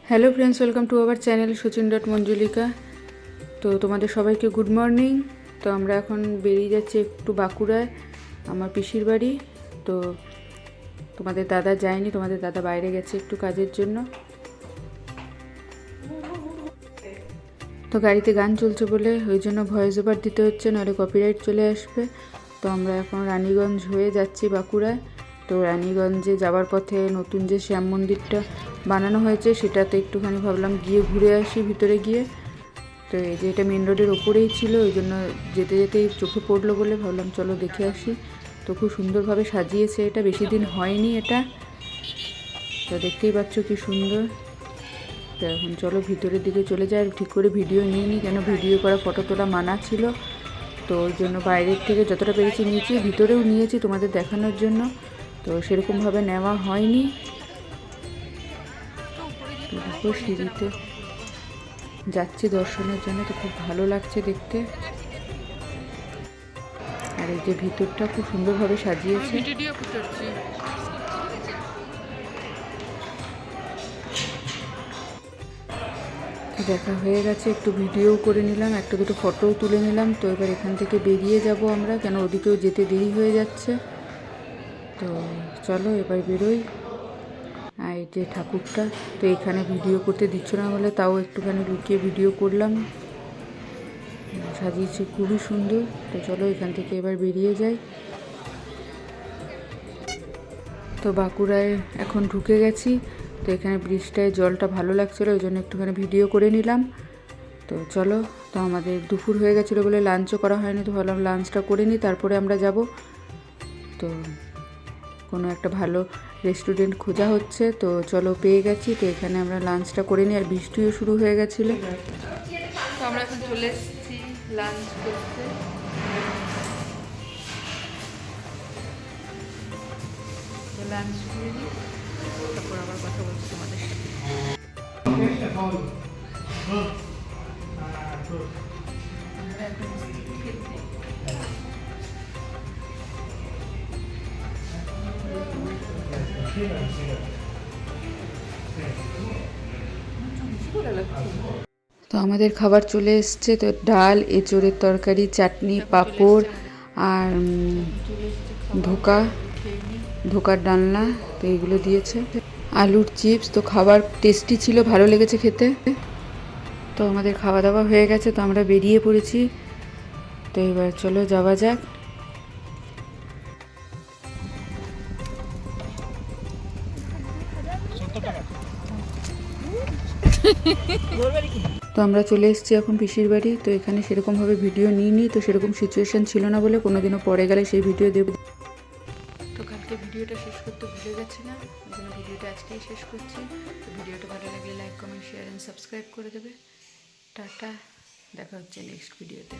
Hello friends, welcome to our channel সচিন.মঞ্জুলিকা। তো তোমাদের সবাইকে গুড মর্নিং। তো আমরা এখন বেরিয়ে যাচ্ছি একটু বাঁকুড়ায়, আমার পিসির বাড়ি। তো তোমাদের দাদা যায়নি, তোমাদের দাদা বাইরে গেছে একটু কাজের জন্য। তো গাড়িতে গান চলছে বলে ওই জন্য ভয়েস ওভার দিতে হচ্ছে, নাহলে কপিরাইট চলে আসবে। তো আমরা এখন রানীগঞ্জ হয়ে যাচ্ছি বাঁকুড়ায়। তো রানীগঞ্জে যাওয়ার পথে নতুন যে শ্যাম মন্দিরটা বানানো হয়েছে সেটাতে একটুখানি ভাবলাম গিয়ে ঘুরে আসি ভিতরে গিয়ে। তো এই যে এটা মেন রোডের ওপরেই ছিল, ওই জন্য যেতে যেতেই চোখে পড়লো বলে ভাবলাম চলো দেখে আসি। তো খুব সুন্দরভাবে সাজিয়েছে, এটা বেশি দিন হয়নি এটা। তো দেখতেই পাচ্ছ কি সুন্দর। তো এখন চলো ভিতরের দিকে চলে যাই। ঠিক করে ভিডিও নিইনি, কেন ভিডিও করা ফটো তোলা মানা ছিল। তো ওই জন্য বাইরের থেকে যতটা পেরেছি নিয়েছি, ভিতরেও নিয়েছি তোমাদের দেখানোর জন্য। তো সেরকমভাবে নেওয়া হয়নি। তো সিঁড়িতে যাচ্ছি দর্শনের জন্য, তো খুব ভালো লাগছে দেখতে। আর এই যে ভিতরটা খুব সুন্দরভাবে সাজিয়েছে। দেখা হয়ে গেছে, একটু ভিডিও করে নিলাম, একটা দুটো ফটোও তুলে নিলাম। তো এবার এখান থেকে বেরিয়ে যাব আমরা, কেন ওদিকেও যেতে দেরি হয়ে যাচ্ছে। তো চলো এবার বেরোই। আর এই যে ঠাকুরটা, তো এখানে ভিডিও করতে দিচ্ছ না বলে তাও একটুখানি লুকিয়ে ভিডিও করলাম। সাজিয়েছে খুবই সুন্দর। তো চলো এখান থেকে এবার বেরিয়ে যাই। তো বাঁকুড়ায় এখন ঢুকে গেছি। তো এখানে ব্রিজটায় জলটা ভালো লাগছিলো, ওই জন্য একটুখানি ভিডিও করে নিলাম। তো চলো, তো আমাদের দুপুর হয়ে গেছিলো বলে লাঞ্চও করা হয়নি, তো ভাবলাম লাঞ্চটা করে নিই তারপরে আমরা যাব। তো কোনো একটা ভালো রেস্টুরেন্ট খোঁজা হচ্ছে, তো চলো পেয়ে গেছি। তো এখানে আমরা লাঞ্চটা করে নিই, আর বৃষ্টিও শুরু হয়ে গেছিলো। তো আমরা এখন চলে এসেছি লাঞ্চ করতে। তো লাঞ্চ করে নিই, তারপর আবার কথা বলছি তোমাদের সাথে। তো আমাদের খাবার চলে এসছে। তো ডাল, এঁচোড়ের তরকারি, চাটনি, পাঁপড় আর ধোকার ডালনা, তো এইগুলো দিয়েছে। আলুর চিপস। তো খাবার টেস্টি ছিল, ভালো লেগেছে খেতে। তো আমাদের খাওয়া দাওয়া হয়ে গেছে, তো আমরা বেরিয়ে পড়েছি। তো এবার চলো যাওয়া যাক। তো আমরা চলে এসেছি এখন পিসির বাড়ি। তো এখানে সেরকমভাবে ভিডিও নিইনি, তো সেরকম সিচুয়েশান ছিল না বলে কোনোদিনও পরে গেলে সেই ভিডিও দেব। তো কালকে ভিডিওটা শেষ করতে ভুলে গেছিলাম, ওই জন্য ভিডিওটা আজকেই শেষ করছি। তো ভিডিওটা ভালো লাগলে like, comment, share and subscribe করে দেবে। টাটা, দেখা হচ্ছে নেক্সট ভিডিওতে।